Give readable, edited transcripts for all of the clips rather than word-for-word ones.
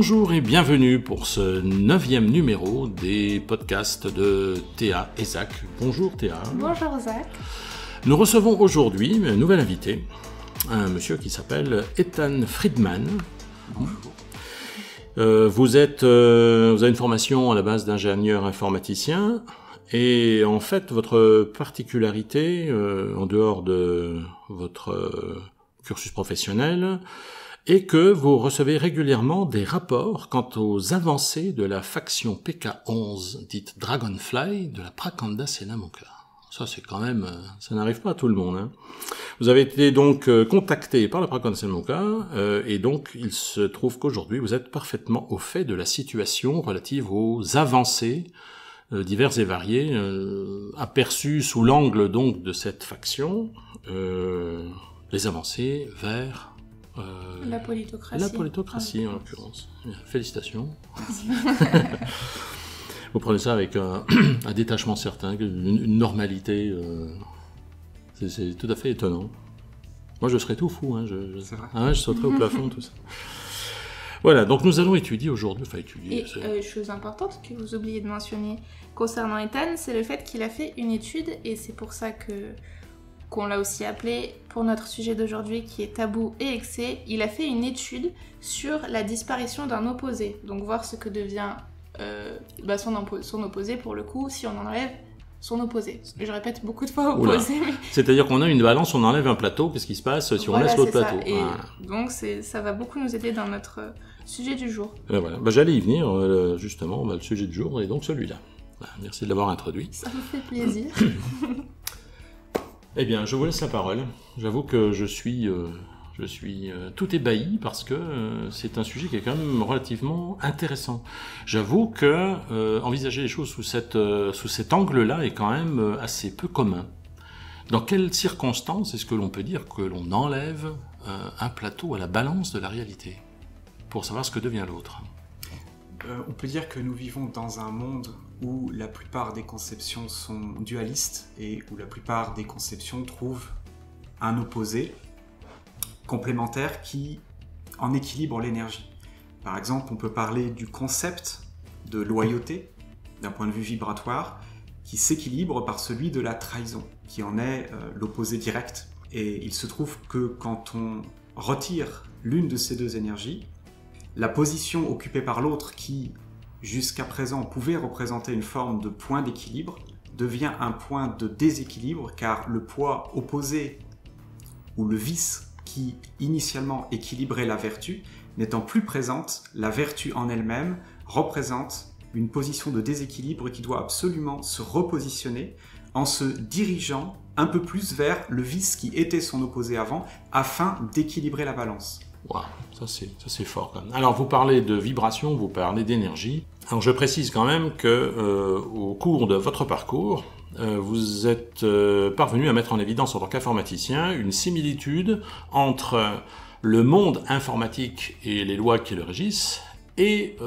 Bonjour et bienvenue pour ce 9e numéro des podcasts de Théa et Zach. Bonjour Théa. Bonjour Zach. Nous recevons aujourd'hui un nouvel invité, un monsieur qui s'appelle Ethan Friedman. Bonjour. Vous avez une formation à la base d'ingénieur informaticien et en fait votre particularité, en dehors de votre cursus professionnel, et que vous recevez régulièrement des rapports quant aux avancées de la faction PK11, dite Dragonfly, de la Prakanda Selamunka. Ça, c'est quand même, ça n'arrive pas à tout le monde, hein. Vous avez été donc contacté par la Prakanda Selamunka, et donc il se trouve qu'aujourd'hui, vous êtes parfaitement au fait de la situation relative aux avancées diverses et variées, aperçues sous l'angle donc de cette faction, les avancées vers la politocratie. La politocratie, en l'occurrence. Félicitations. Vous prenez ça avec un détachement certain, une normalité. C'est tout à fait étonnant. Moi, je serais tout fou. Hein, c'est vrai. Je sauterais au plafond, tout ça. Voilà, donc nous allons étudier aujourd'hui. Et chose importante que vous oubliez de mentionner concernant Ethan, c'est le fait qu'il a fait une étude, et c'est pour ça qu'on l'a aussi appelé pour notre sujet d'aujourd'hui qui est tabou et excès. Il a fait une étude sur la disparition d'un opposé, donc voir ce que devient son opposé pour le coup si on enlève son opposé. Je répète beaucoup de fois opposé. Mais... C'est-à-dire qu'on a une balance, on enlève un plateau, qu'est-ce qui se passe si on laisse l'autre plateau? Et donc ça va beaucoup nous aider dans notre sujet du jour. Voilà. J'allais y venir, justement, le sujet du jour est donc celui-là. Merci de l'avoir introduit. Ça me fait plaisir. Eh bien, je vous laisse la parole. J'avoue que je suis tout ébahi parce que c'est un sujet qui est quand même relativement intéressant. J'avoue que envisager les choses sous cet angle-là est quand même assez peu commun. Dans quelles circonstances est-ce que l'on peut dire que l'on enlève un plateau à la balance de la réalité pour savoir ce que devient l'autre? On peut dire que nous vivons dans un monde où la plupart des conceptions sont dualistes et où la plupart des conceptions trouvent un opposé complémentaire qui en équilibre l'énergie. Par exemple, on peut parler du concept de loyauté, d'un point de vue vibratoire, qui s'équilibre par celui de la trahison, qui en est l'opposé direct. Et il se trouve que quand on retire l'une de ces deux énergies, la position occupée par l'autre qui, jusqu'à présent, pouvait représenter une forme de point d'équilibre, devient un point de déséquilibre car le poids opposé ou le vice qui initialement équilibrait la vertu, n'étant plus présente, la vertu en elle-même représente une position de déséquilibre qui doit absolument se repositionner en se dirigeant un peu plus vers le vice qui était son opposé avant afin d'équilibrer la balance. Waouh, ça c'est fort quand même. Alors vous parlez de vibration, vous parlez d'énergie. Alors je précise quand même que au cours de votre parcours, vous êtes parvenu à mettre en évidence en tant qu'informaticien une similitude entre le monde informatique et les lois qui le régissent et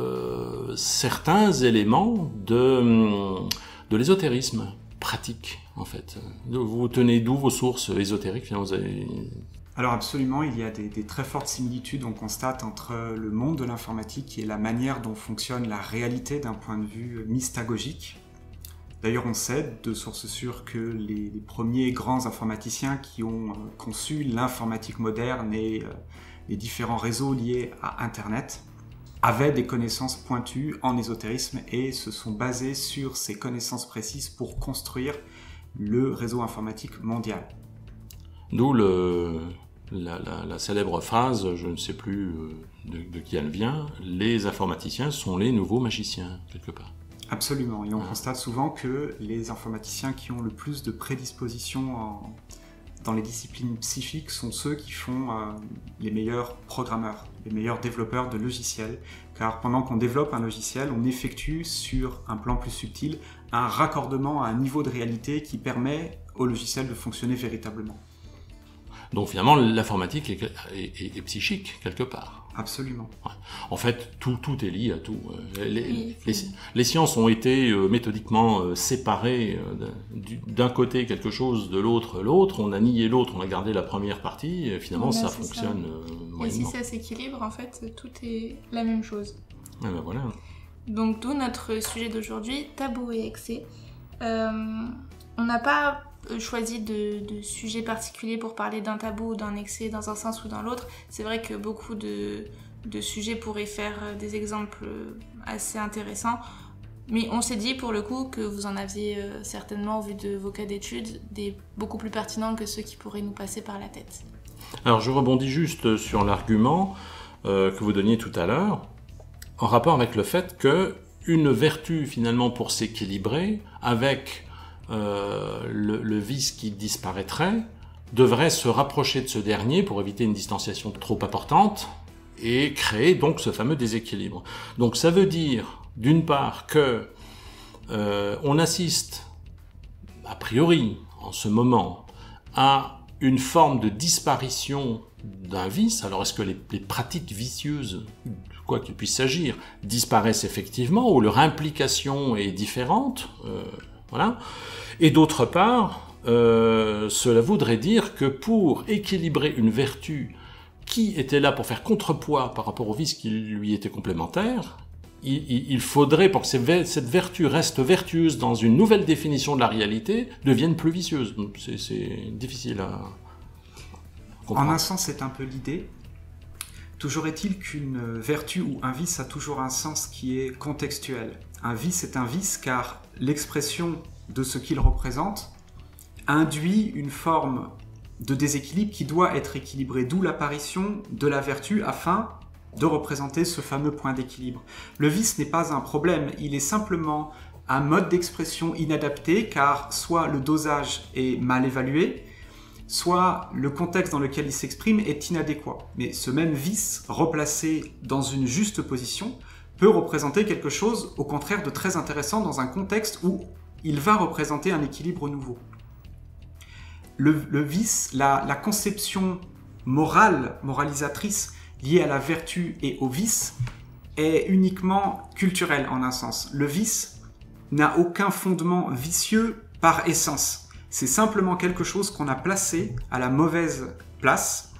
certains éléments de l'ésotérisme pratique en fait. Vous tenez d'où vos sources ésotériques? Alors absolument, il y a des très fortes similitudes, on constate, entre le monde de l'informatique et la manière dont fonctionne la réalité d'un point de vue mystagogique. D'ailleurs, on sait de sources sûres que les premiers grands informaticiens qui ont conçu l'informatique moderne et les différents réseaux liés à Internet avaient des connaissances pointues en ésotérisme et se sont basés sur ces connaissances précises pour construire le réseau informatique mondial. D'où la célèbre phrase, je ne sais plus de qui elle vient, les informaticiens sont les nouveaux magiciens, quelque part. Absolument, et on constate souvent que les informaticiens qui ont le plus de prédisposition dans les disciplines psychiques sont ceux qui font les meilleurs programmeurs, les meilleurs développeurs de logiciels, car pendant qu'on développe un logiciel, on effectue sur un plan plus subtil un raccordement à un niveau de réalité qui permet au logiciel de fonctionner véritablement. Donc finalement, l'informatique est psychique, quelque part. Absolument. Ouais. En fait, tout est lié à tout. Les sciences ont été méthodiquement séparées d'un côté quelque chose, de l'autre l'autre. On a nié l'autre, on a gardé la première partie. Et finalement, ça fonctionne Et si ça s'équilibre, en fait, tout est la même chose. Ah ben voilà. Donc d'où notre sujet d'aujourd'hui, tabou et excès. On n'a pas choisi de sujet particulier pour parler d'un tabou ou d'un excès dans un sens ou dans l'autre. C'est vrai que beaucoup de sujets pourraient faire des exemples assez intéressants. Mais on s'est dit pour le coup que vous en aviez certainement, au vu de vos cas d'études, des beaucoup plus pertinents que ceux qui pourraient nous passer par la tête. Alors je rebondis juste sur l'argument que vous donniez tout à l'heure, en rapport avec le fait qu'une vertu finalement pour s'équilibrer avec le vice qui disparaîtrait devrait se rapprocher de ce dernier pour éviter une distanciation trop importante et créer donc ce fameux déséquilibre. Donc ça veut dire d'une part que on assiste a priori en ce moment à une forme de disparition d'un vice. Alors est-ce que les pratiques vicieuses, quoi qu'il puisse s'agir, disparaissent effectivement ou leur implication est différente, voilà. Et d'autre part, cela voudrait dire que pour équilibrer une vertu qui était là pour faire contrepoids par rapport au vice qui lui était complémentaire, il faudrait, pour que cette vertu reste vertueuse dans une nouvelle définition de la réalité, devienne plus vicieuse. C'est difficile à comprendre. En un sens, c'est un peu l'idée. Toujours est-il qu'une vertu ou un vice a toujours un sens qui est contextuel. Un vice est un vice car l'expression de ce qu'il représente induit une forme de déséquilibre qui doit être équilibrée, d'où l'apparition de la vertu afin de représenter ce fameux point d'équilibre. Le vice n'est pas un problème, il est simplement un mode d'expression inadapté car soit le dosage est mal évalué, soit le contexte dans lequel il s'exprime est inadéquat. Mais ce même vice, replacé dans une juste position, peut représenter quelque chose, au contraire, de très intéressant dans un contexte où il va représenter un équilibre nouveau. Le vice, la conception moralisatrice liée à la vertu et au vice est uniquement culturelle en un sens. Le vice n'a aucun fondement vicieux par essence. C'est simplement quelque chose qu'on a placé à la mauvaise place.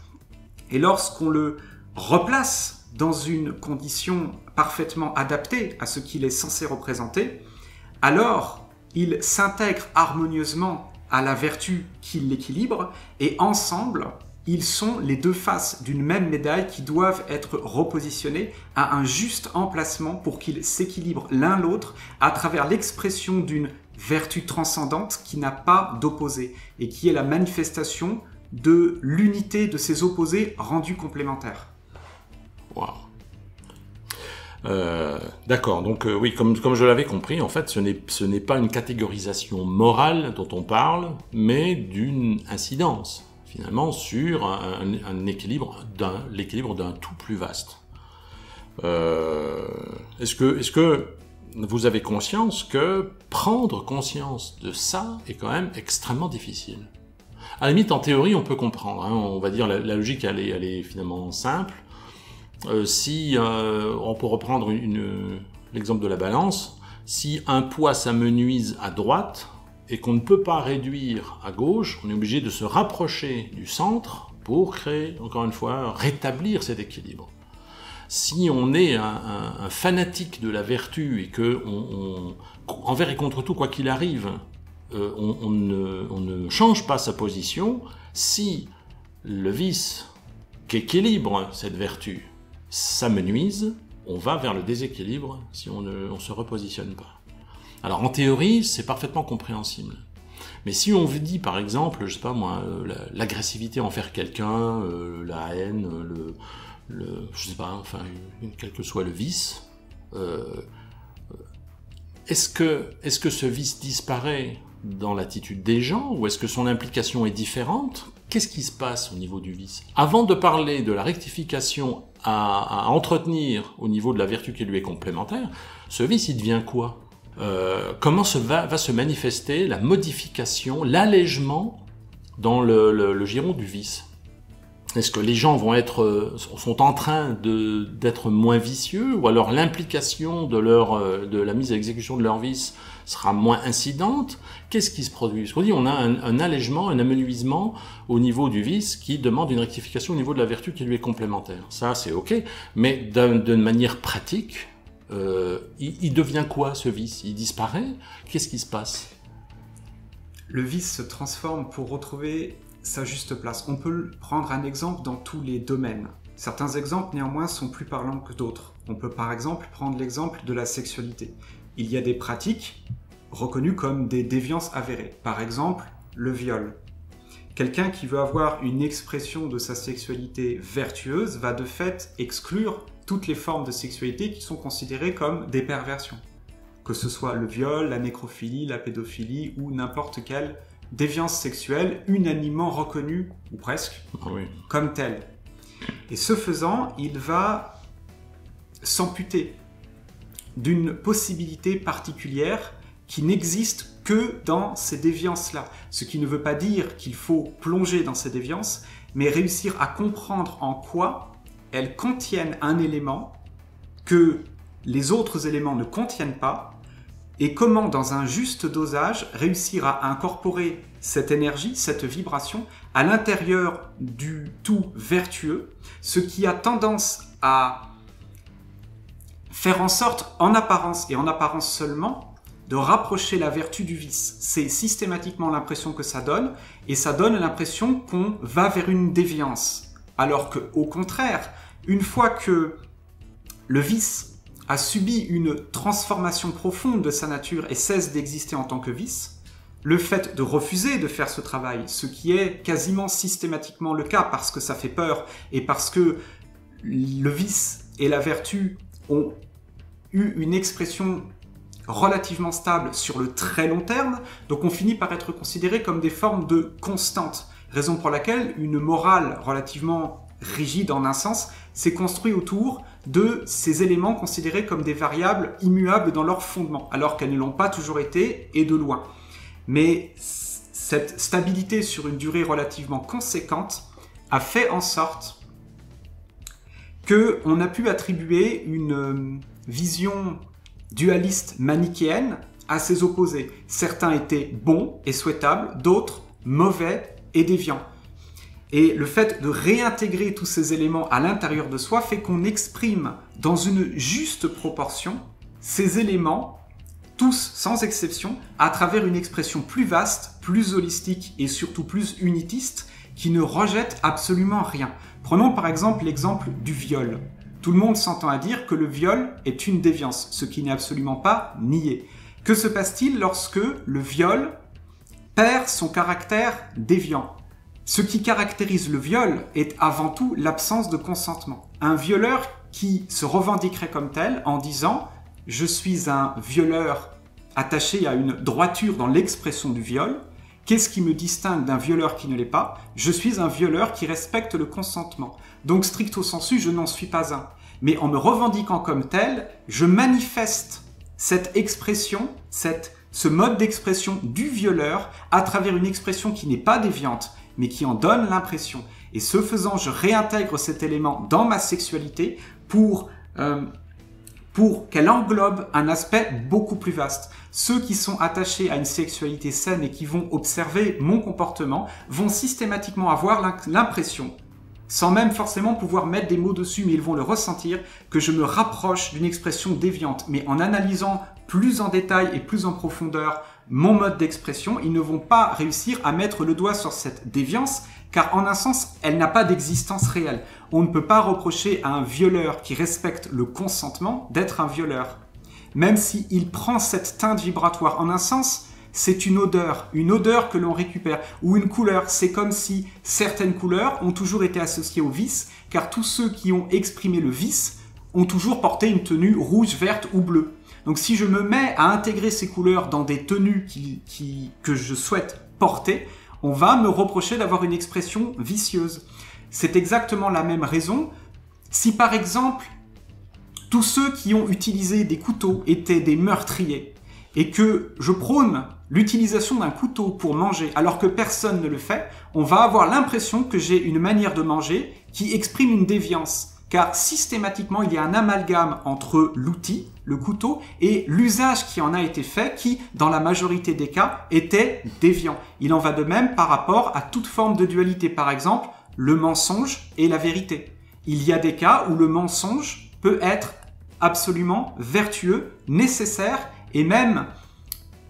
Et lorsqu'on le replace dans une condition parfaitement adaptée à ce qu'il est censé représenter, alors il s'intègre harmonieusement à la vertu qui l'équilibre, et ensemble, ils sont les deux faces d'une même médaille qui doivent être repositionnées à un juste emplacement pour qu'ils s'équilibrent l'un l'autre à travers l'expression d'une vertu transcendante qui n'a pas d'opposé et qui est la manifestation de l'unité de ces opposés rendus complémentaires. Wow. D'accord, donc oui, comme je l'avais compris, en fait, ce n'est pas une catégorisation morale dont on parle, mais d'une incidence, finalement, sur l'équilibre d'un tout plus vaste. Est-ce que vous avez conscience que prendre conscience de ça est quand même extrêmement difficile? À la limite, en théorie, on peut comprendre, hein, on va dire la logique, elle est finalement simple. Si on peut reprendre l'exemple de la balance, si un poids s'amenuise à droite et qu'on ne peut pas réduire à gauche, on est obligé de se rapprocher du centre pour créer, encore une fois, rétablir cet équilibre. Si on est un fanatique de la vertu et que envers et contre tout, quoi qu'il arrive, on ne change pas sa position, si le vice qui équilibre cette vertu s'amenuise, on va vers le déséquilibre si on ne se repositionne pas. Alors en théorie, c'est parfaitement compréhensible. Mais si on vous dit par exemple, je sais pas moi, l'agressivité envers quelqu'un, la haine, je sais pas, enfin, quel que soit le vice, est-ce que ce vice disparaît dans l'attitude des gens ou est-ce que son implication est différente? Qu'est-ce qui se passe au niveau du vice? Avant de parler de la rectification à entretenir au niveau de la vertu qui lui est complémentaire, ce vice, il devient quoi? Comment va se manifester la modification, l'allègement dans le giron du vice? Est-ce que les gens sont en train d'être moins vicieux, ou alors l'implication de la mise à exécution de leur vice sera moins incidente? Qu'est-ce qui se produit? Parce qu'on dit on a un allègement, un amenuisement au niveau du vice qui demande une rectification au niveau de la vertu qui lui est complémentaire. Ça, c'est ok, mais d'une manière pratique, il devient quoi ce vice? Il disparaît? Qu'est-ce qui se passe? Le vice se transforme pour retrouver sa juste place. On peut prendre un exemple dans tous les domaines. Certains exemples, néanmoins, sont plus parlants que d'autres. On peut par exemple prendre l'exemple de la sexualité. Il y a des pratiques reconnues comme des déviances avérées. Par exemple, le viol. Quelqu'un qui veut avoir une expression de sa sexualité vertueuse va de fait exclure toutes les formes de sexualité qui sont considérées comme des perversions. Que ce soit le viol, la nécrophilie, la pédophilie ou n'importe quelle déviance sexuelle unanimement reconnue, ou presque, comme telle. Et ce faisant, il va s'amputer d'une possibilité particulière qui n'existe que dans ces déviances-là. Ce qui ne veut pas dire qu'il faut plonger dans ces déviances, mais réussir à comprendre en quoi elles contiennent un élément que les autres éléments ne contiennent pas, et comment, dans un juste dosage, réussir à incorporer cette énergie, cette vibration, à l'intérieur du tout vertueux, ce qui a tendance à faire en sorte, en apparence et en apparence seulement, de rapprocher la vertu du vice. C'est systématiquement l'impression que ça donne, et ça donne l'impression qu'on va vers une déviance. Alors qu'au contraire, une fois que le vice a subi une transformation profonde de sa nature et cesse d'exister en tant que vice, le fait de refuser de faire ce travail, ce qui est quasiment systématiquement le cas parce que ça fait peur et parce que le vice et la vertu ont eu une expression relativement stable sur le très long terme, donc on finit par être considéré comme des formes de constantes, raison pour laquelle une morale relativement rigide en un sens s'est construite autour de ces éléments considérés comme des variables immuables dans leur fondement, alors qu'elles ne l'ont pas toujours été, et de loin. Mais cette stabilité sur une durée relativement conséquente a fait en sorte qu'on a pu attribuer une vision dualiste manichéenne à ses opposés. Certains étaient bons et souhaitables, d'autres mauvais et déviants. Et le fait de réintégrer tous ces éléments à l'intérieur de soi fait qu'on exprime dans une juste proportion ces éléments, tous sans exception, à travers une expression plus vaste, plus holistique et surtout plus unitiste, qui ne rejette absolument rien. Prenons par exemple l'exemple du viol. Tout le monde s'entend à dire que le viol est une déviance, ce qui n'est absolument pas nié. Que se passe-t-il lorsque le viol perd son caractère déviant ? Ce qui caractérise le viol est avant tout l'absence de consentement. Un violeur qui se revendiquerait comme tel en disant « je suis un violeur attaché à une droiture dans l'expression du viol », qu'est-ce qui me distingue d'un violeur qui ne l'est pas? Je suis un violeur qui respecte le consentement. Donc stricto sensu, je n'en suis pas un. Mais en me revendiquant comme tel, je manifeste cette expression, ce mode d'expression du violeur à travers une expression qui n'est pas déviante, mais qui en donne l'impression. Et ce faisant, je réintègre cet élément dans ma sexualité pour qu'elle englobe un aspect beaucoup plus vaste. Ceux qui sont attachés à une sexualité saine et qui vont observer mon comportement vont systématiquement avoir l'impression, sans même forcément pouvoir mettre des mots dessus, mais ils vont le ressentir, que je me rapproche d'une expression déviante. Mais en analysant plus en détail et plus en profondeur mon mode d'expression, ils ne vont pas réussir à mettre le doigt sur cette déviance, car en un sens, elle n'a pas d'existence réelle. On ne peut pas reprocher à un violeur qui respecte le consentement d'être un violeur. Même s'il prend cette teinte vibratoire, en un sens, c'est une odeur que l'on récupère, ou une couleur. C'est comme si certaines couleurs ont toujours été associées au vice, car tous ceux qui ont exprimé le vice ont toujours porté une tenue rouge, verte ou bleue. Donc si je me mets à intégrer ces couleurs dans des tenues que je souhaite porter, on va me reprocher d'avoir une expression vicieuse. C'est exactement la même raison. Si par exemple, tous ceux qui ont utilisé des couteaux étaient des meurtriers, et que je prône l'utilisation d'un couteau pour manger alors que personne ne le fait, on va avoir l'impression que j'ai une manière de manger qui exprime une déviance. Car systématiquement, il y a un amalgame entre l'outil, le couteau, et l'usage qui en a été fait, qui, dans la majorité des cas, était déviant. Il en va de même par rapport à toute forme de dualité. Par exemple, le mensonge et la vérité. Il y a des cas où le mensonge peut être absolument vertueux, nécessaire et même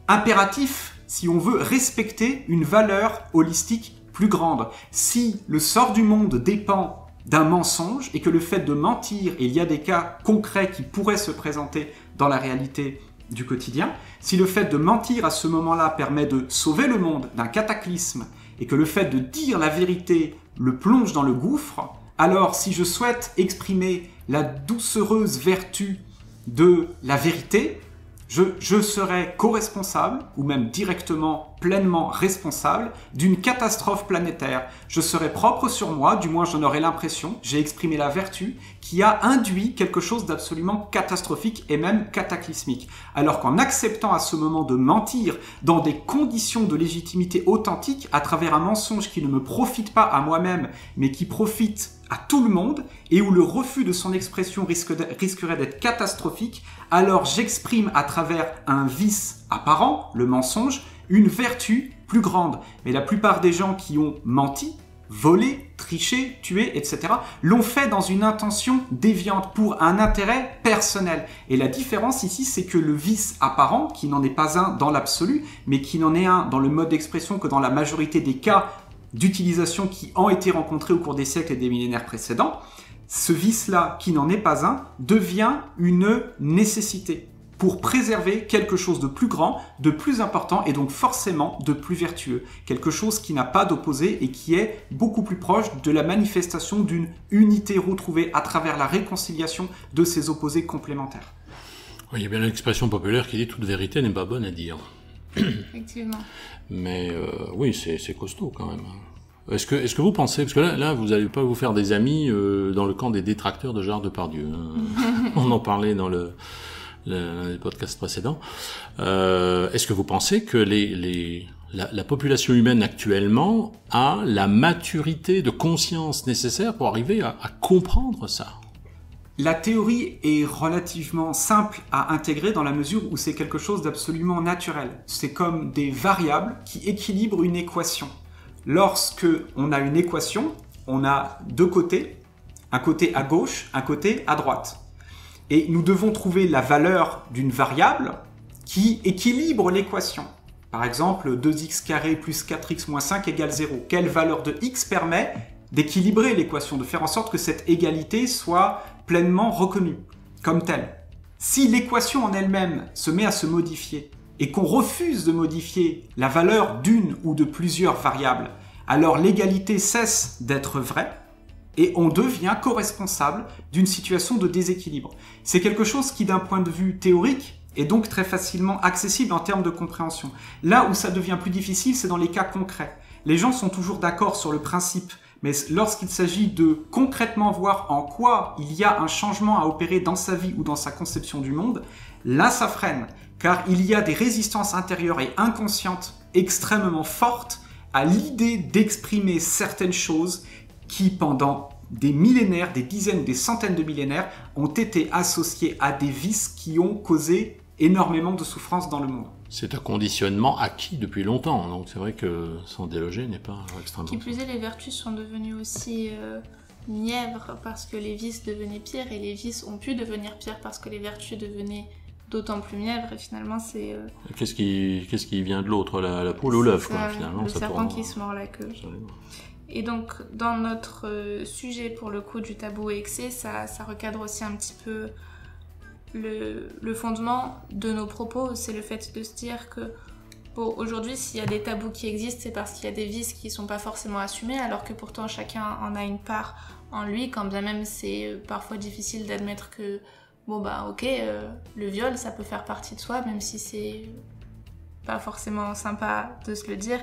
impératif si on veut respecter une valeur holistique plus grande. Si le sort du monde dépend d'un mensonge et que le fait de mentir, et il y a des cas concrets qui pourraient se présenter dans la réalité du quotidien, si le fait de mentir à ce moment-là permet de sauver le monde d'un cataclysme et que le fait de dire la vérité le plonge dans le gouffre, alors si je souhaite exprimer la doucereuse vertu de la vérité, je serai co-responsable, ou même directement, pleinement responsable, d'une catastrophe planétaire. Je serai propre sur moi, du moins j'en aurai l'impression, j'ai exprimé la vertu qui a induit quelque chose d'absolument catastrophique et même cataclysmique. Alors qu'en acceptant à ce moment de mentir dans des conditions de légitimité authentique, à travers un mensonge qui ne me profite pas à moi-même, mais qui profite à tout le monde, et où le refus de son expression risquerait d'être catastrophique, alors j'exprime à travers un vice apparent, le mensonge, une vertu plus grande. Mais la plupart des gens qui ont menti, volé, triché, tué, etc., l'ont fait dans une intention déviante pour un intérêt personnel. Et la différence ici, c'est que le vice apparent, qui n'en est pas un dans l'absolu, mais qui n'en est un dans le mode d'expression que dans la majorité des cas d'utilisation qui ont été rencontrés au cours des siècles et des millénaires précédents, ce vice-là, qui n'en est pas un, devient une nécessité pour préserver quelque chose de plus grand, de plus important et donc forcément de plus vertueux. Quelque chose qui n'a pas d'opposé et qui est beaucoup plus proche de la manifestation d'une unité retrouvée à travers la réconciliation de ces opposés complémentaires. Oui, il y a bien l'expression populaire qui dit « toute vérité n'est pas bonne à dire ». Effectivement. Mais oui, c'est costaud quand même. Est-ce que vous pensez, parce que là vous n'allez pas vous faire des amis dans le camp des détracteurs de Gérard Depardieu, hein. On en parlait dans les podcasts précédents. Est-ce que vous pensez que la population humaine actuellement a la maturité de conscience nécessaire pour arriver à comprendre ça ? La théorie est relativement simple à intégrer dans la mesure où c'est quelque chose d'absolument naturel. C'est comme des variables qui équilibrent une équation. Lorsque on a une équation, on a deux côtés, un côté à gauche, un côté à droite. Et nous devons trouver la valeur d'une variable qui équilibre l'équation. Par exemple, 2x² plus 4x moins 5 égale 0. Quelle valeur de x permet d'équilibrer l'équation, de faire en sorte que cette égalité soit pleinement reconnue comme telle. Si l'équation en elle-même se met à se modifier et qu'on refuse de modifier la valeur d'une ou de plusieurs variables, alors l'égalité cesse d'être vraie et on devient co-responsable d'une situation de déséquilibre. C'est quelque chose qui, d'un point de vue théorique, est donc très facilement accessible en termes de compréhension. Là où ça devient plus difficile, c'est dans les cas concrets. Les gens sont toujours d'accord sur le principe, mais lorsqu'il s'agit de concrètement voir en quoi il y a un changement à opérer dans sa vie ou dans sa conception du monde, là ça freine, car il y a des résistances intérieures et inconscientes extrêmement fortes à l'idée d'exprimer certaines choses qui, pendant des millénaires, des dizaines ou des centaines de millénaires, ont été associées à des vices qui ont causé énormément de souffrance dans le monde. C'est un conditionnement acquis depuis longtemps, donc c'est vrai que s'en déloger n'est pas extrêmement... Qui plus est, les vertus sont devenues aussi mièvres parce que les vices devenaient pires, et les vices ont pu devenir pires parce que les vertus devenaient d'autant plus mièvres, et finalement c'est... Qu'est-ce qui vient de l'autre, la poule ou l'œuf, quoi, finalement, le ça serpent tourne... qui se mord la queue. Et donc, dans notre sujet, pour le coup, du tabou et excès, ça recadre aussi un petit peu le fondement de nos propos. C'est le fait de se dire que, bon, aujourd'hui, s'il y a des tabous qui existent, c'est parce qu'il y a des vices qui ne sont pas forcément assumés, alors que pourtant, chacun en a une part en lui, quand bien même c'est parfois difficile d'admettre que, bon, bah, ok, le viol, ça peut faire partie de soi, même si c'est pas forcément sympa de se le dire.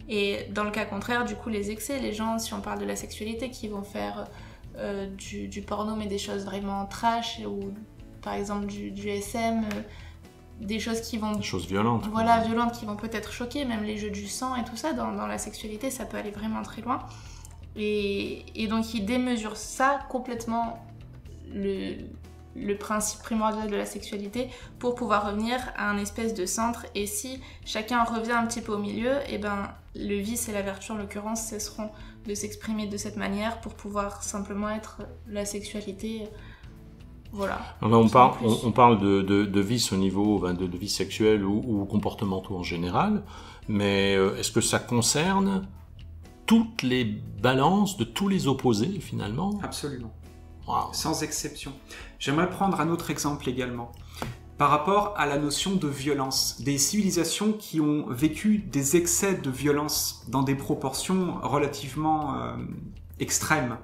Et dans le cas contraire, du coup, les excès, les gens, si on parle de la sexualité, qui vont faire du porno, mais des choses vraiment trash, ou par exemple du SM, des choses qui vont... Des choses violentes. Voilà, violentes, qui vont peut-être choquer, même les jeux du sang et tout ça, dans la sexualité, ça peut aller vraiment très loin. Et donc il démesure ça complètement, le principe primordial de la sexualité, pour pouvoir revenir à un espèce de centre. Et si chacun revient un petit peu au milieu, et ben le vice et la vertu en l'occurrence cesseront de s'exprimer de cette manière pour pouvoir simplement être la sexualité. Voilà. Là, on parle de vice au niveau de vice sexuel ou comportementaux en général, mais est-ce que ça concerne toutes les balances de tous les opposés finalement? Absolument. Wow. Sans exception. J'aimerais prendre un autre exemple également. Par rapport à la notion de violence, des civilisations qui ont vécu des excès de violence dans des proportions relativement extrêmes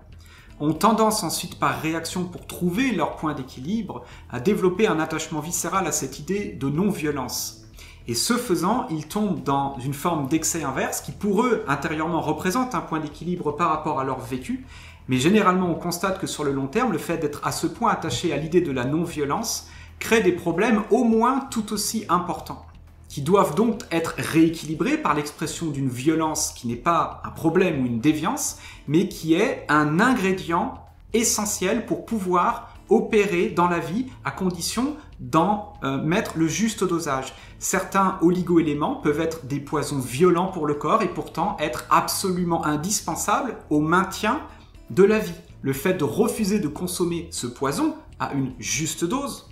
ont tendance ensuite, par réaction pour trouver leur point d'équilibre, à développer un attachement viscéral à cette idée de non-violence. Et ce faisant, ils tombent dans une forme d'excès inverse qui, pour eux, intérieurement, représente un point d'équilibre par rapport à leur vécu. Mais généralement, on constate que sur le long terme, le fait d'être à ce point attaché à l'idée de la non-violence crée des problèmes au moins tout aussi importants, qui doivent donc être rééquilibrés par l'expression d'une violence qui n'est pas un problème ou une déviance, mais qui est un ingrédient essentiel pour pouvoir opérer dans la vie, à condition d'en mettre le juste dosage. Certains oligo-éléments peuvent être des poisons violents pour le corps et pourtant être absolument indispensables au maintien de la vie. Le fait de refuser de consommer ce poison à une juste dose,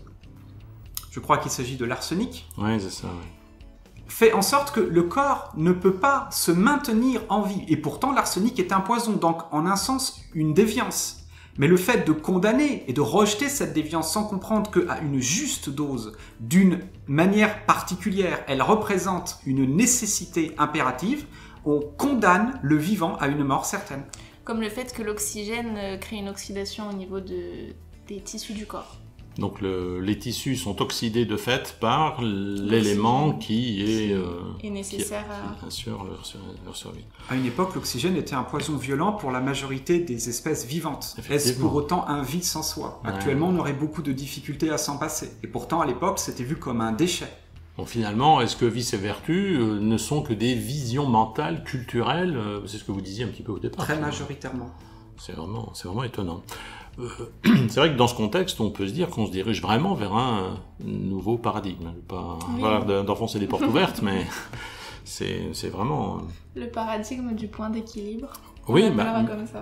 je crois qu'il s'agit de l'arsenic, ouais, c'est ça, ouais, fait en sorte que le corps ne peut pas se maintenir en vie. Et pourtant, l'arsenic est un poison, donc en un sens, une déviance. Mais le fait de condamner et de rejeter cette déviance sans comprendre qu'à une juste dose, d'une manière particulière, elle représente une nécessité impérative, on condamne le vivant à une mort certaine. Comme le fait que l'oxygène crée une oxydation au niveau des tissus du corps. Donc les tissus sont oxydés de fait par l'élément qui est nécessaire qui assure leur survie. À une époque, l'oxygène était un poison violent pour la majorité des espèces vivantes. Est-ce pour autant un vice en soi? Actuellement, on aurait beaucoup de difficultés à s'en passer. Et pourtant, à l'époque, c'était vu comme un déchet. Bon, finalement, est-ce que vice et vertu ne sont que des visions mentales, culturelles? C'est ce que vous disiez un petit peu au départ. Très majoritairement. C'est vraiment étonnant. C'est vrai que dans ce contexte, on peut se dire qu'on se dirige vraiment vers un nouveau paradigme. Pas d'enfoncer les portes ouvertes, mais c'est vraiment... Le paradigme du point d'équilibre. Oui,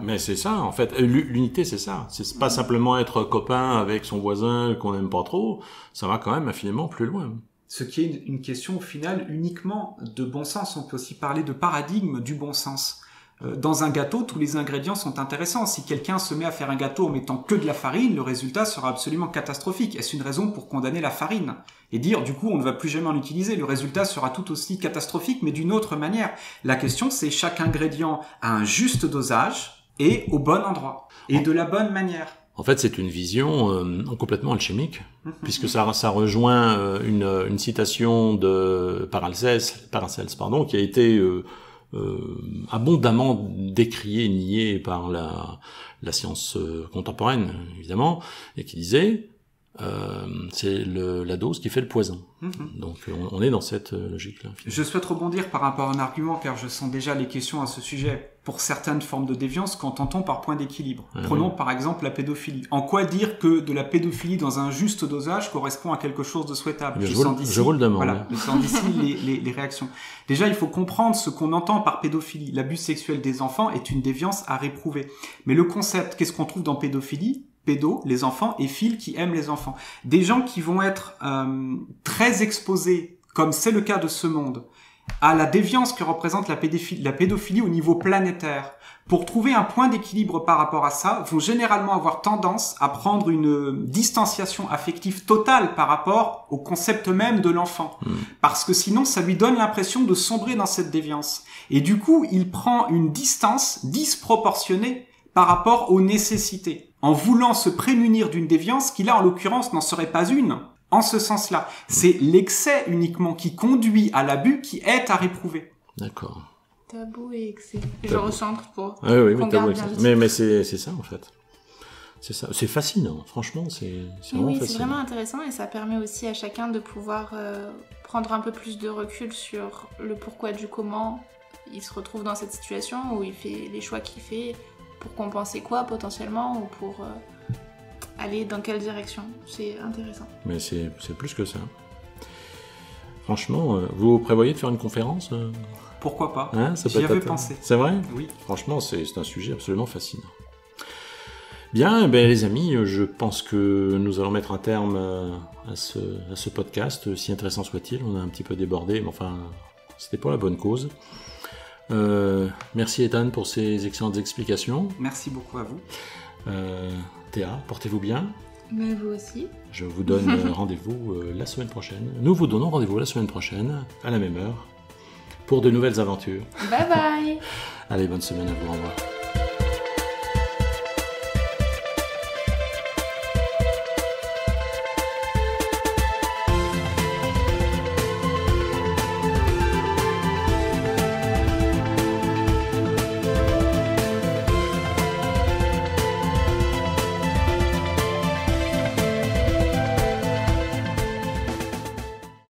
mais c'est ça, en fait. L'unité, c'est ça. C'est pas simplement être copain avec son voisin qu'on n'aime pas trop. Ça va quand même infiniment plus loin. Ce qui est une question, au final, uniquement de bon sens. On peut aussi parler de paradigme du bon sens. Dans un gâteau, tous les ingrédients sont intéressants. Si quelqu'un se met à faire un gâteau en mettant que de la farine, le résultat sera absolument catastrophique. Est-ce une raison pour condamner la farine et dire, du coup, on ne va plus jamais en utiliser? Le résultat sera tout aussi catastrophique, mais d'une autre manière. La question, c'est chaque ingrédient a un juste dosage et au bon endroit et de la bonne manière. En fait, c'est une vision complètement alchimique, puisque ça rejoint une citation de Paracelse, qui a été abondamment décriée et niée par la science contemporaine, évidemment, et qui disait c'est la dose qui fait le poison. Donc on est dans cette logique-là. Je souhaite rebondir par rapport à un argument, car je sens déjà les questions à ce sujet. Pour certaines formes de déviance, qu'entend-on par point d'équilibre? Prenons par exemple la pédophilie. En quoi dire que de la pédophilie dans un juste dosage correspond à quelque chose de souhaitable? Je vous le demande. Voilà, je sens d'ici les réactions. Déjà, il faut comprendre ce qu'on entend par pédophilie. L'abus sexuel des enfants est une déviance à réprouver. Mais le concept, qu'est-ce qu'on trouve dans pédophilie? Pédo, les enfants, et phile, qui aiment les enfants. Des gens qui vont être très exposés, comme c'est le cas de ce monde, à la déviance que représente la pédophilie au niveau planétaire, pour trouver un point d'équilibre par rapport à ça, vont généralement avoir tendance à prendre une distanciation affective totale par rapport au concept même de l'enfant. Parce que sinon, ça lui donne l'impression de sombrer dans cette déviance. Et du coup, il prend une distance disproportionnée par rapport aux nécessités, en voulant se prémunir d'une déviance qui là, en l'occurrence, n'en serait pas une. En ce sens-là, c'est l'excès uniquement qui conduit à l'abus qui est à réprouver. D'accord. Tabou et excès. Je recentre pour oui, qu'on garde bien le titre. mais c'est ça, en fait. C'est ça. C'est fascinant, franchement, c'est vraiment Oui, c'est fascinant. vraiment intéressant et ça permet aussi à chacun de pouvoir prendre un peu plus de recul sur le pourquoi du comment il se retrouve dans cette situation où il fait les choix qu'il fait, pour compenser quoi potentiellement ou pour aller dans quelle direction. C'est intéressant. Mais c'est plus que ça. Franchement, vous prévoyez de faire une conférence Pourquoi pas? hein, ça peut J'y être avais intéressant. pensé. C'est vrai? Oui. Franchement, c'est un sujet absolument fascinant. Bien, ben, les amis, je pense que nous allons mettre un terme à ce podcast, si intéressant soit-il. On a un petit peu débordé, mais enfin, c'était pour la bonne cause. Merci Ethan pour ces excellentes explications. Merci beaucoup à vous. Théa, portez-vous bien. Mais vous aussi. Je vous donne rendez-vous la semaine prochaine. Nous vous donnons rendez-vous la semaine prochaine, à la même heure, pour de nouvelles aventures. Bye bye. Allez, bonne semaine à vous, au revoir.